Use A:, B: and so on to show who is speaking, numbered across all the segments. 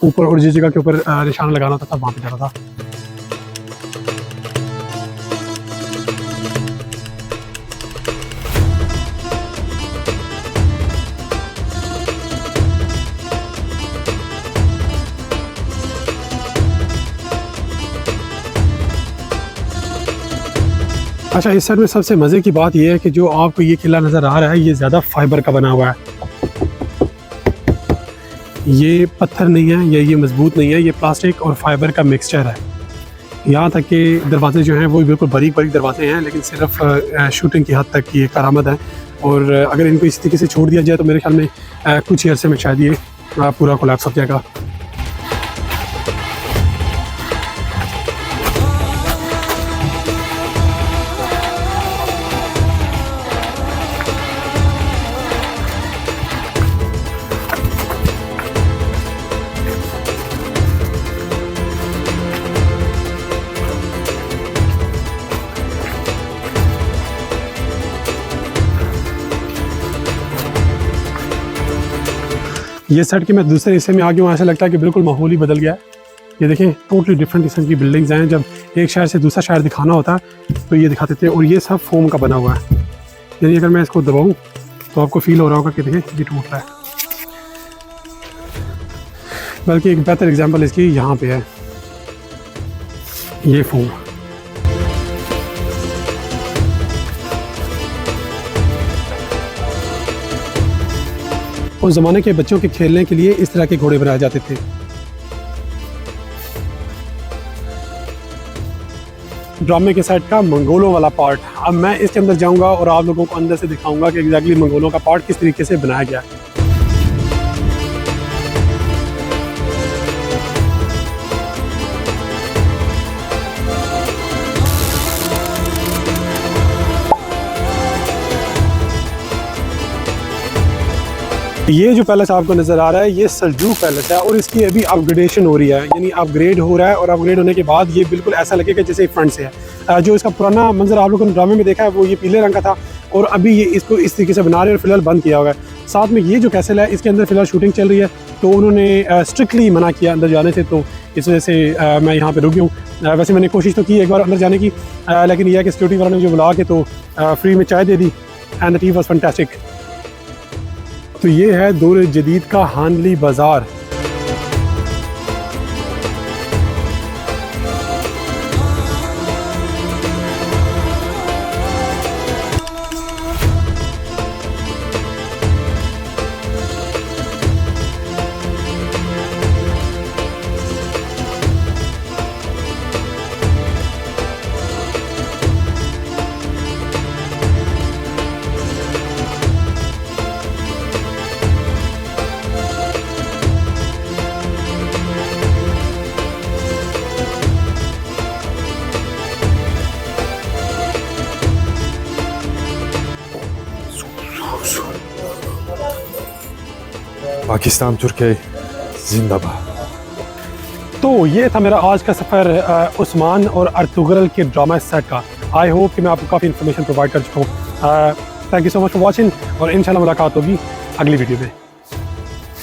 A: ऊपर और जिस जगह के ऊपर निशान लगाना होता था वहाँ पे जाता था। अच्छा, इस साइड में सबसे मज़े की बात यह है कि जो आपको ये किला नज़र आ रहा है ये ज़्यादा फाइबर का बना हुआ है, ये पत्थर नहीं है या ये मजबूत नहीं है, ये प्लास्टिक और फाइबर का मिक्सचर है। यहाँ तक कि दरवाजे जो हैं वो बिल्कुल बारीक बारीक दरवाजे हैं, लेकिन सिर्फ शूटिंग की हद तक ये करामत है। और अगर इनको इस तरीके से छोड़ दिया जाए तो मेरे ख्याल में कुछ ही अरसे में शायद ये पूरा कोलैप्स हो जाएगा। ये साइड के मैं दूसरे हिस्से में आ गया हूँ, ऐसा लगता है कि बिल्कुल माहौल ही बदल गया है। ये देखें, टोटली डिफरेंट किस्म की बिल्डिंग्स हैं। जब एक शहर से दूसरा शहर दिखाना होता है तो ये दिखाते थे, और ये सब फोम का बना हुआ है। यानी अगर मैं इसको दबाऊँ तो आपको फील हो रहा होगा कि देखें ये टूट रहा है। बल्कि एक बेहतर एग्जांपल इसकी यहाँ पे है, ये फोम। उस ज़माने के बच्चों के खेलने के लिए इस तरह के घोड़े बनाए जाते थे। ड्रामे के सेट का मंगोलों वाला पार्ट, अब मैं इसके अंदर जाऊंगा और आप लोगों को अंदर से दिखाऊंगा कि एग्जैक्टली मंगोलों का पार्ट किस तरीके से बनाया गया है। ये जो पैलेस आपको नज़र आ रहा है ये सल्जूक पैलेस है, और इसकी अभी अपग्रेडेशन हो रही है, यानी अपग्रेड हो रहा है। और अपग्रेड होने के बाद ये बिल्कुल ऐसा लगेगा जैसे फ्रंट से है। जो इसका पुराना मंजर आप लोगों ने ड्रामे में देखा है वो ये पीले रंग का था, और अभी ये इसको इस तरीके से बना रहे हैं और फिलहाल बंद किया हुआ है। साथ में ये जो कैसल है इसके अंदर फिलहाल शूटिंग चल रही है, तो उन्होंने स्ट्रिक्टली मना किया अंदर जाने से, तो इस वजह से मैं यहाँ पर रुक गया हूँ। वैसे मैंने कोशिश तो की एक बार अंदर जाने की, लेकिन यह है कि सिक्योरिटी वालों ने जो बुला के तो फ्री में चाय दे दी, and the tea was fantastic. तो ये है दौर जदीद का हानली बाज़ार।
B: पाकिस्तान तुर्की जिंदाबाद।
A: तो ये था मेरा आज का सफ़र उस्मान और अर्तुगरल के ड्रामा सेट का। आई होप कि मैं आपको काफ़ी इन्फॉर्मेशन प्रोवाइड कर चुका हूँ। Thank you so much for watching, और इंशाल्लाह मुलाकात होगी अगली वीडियो में।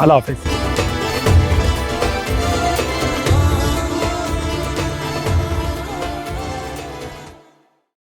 A: अल्लाह हाफ़िज़।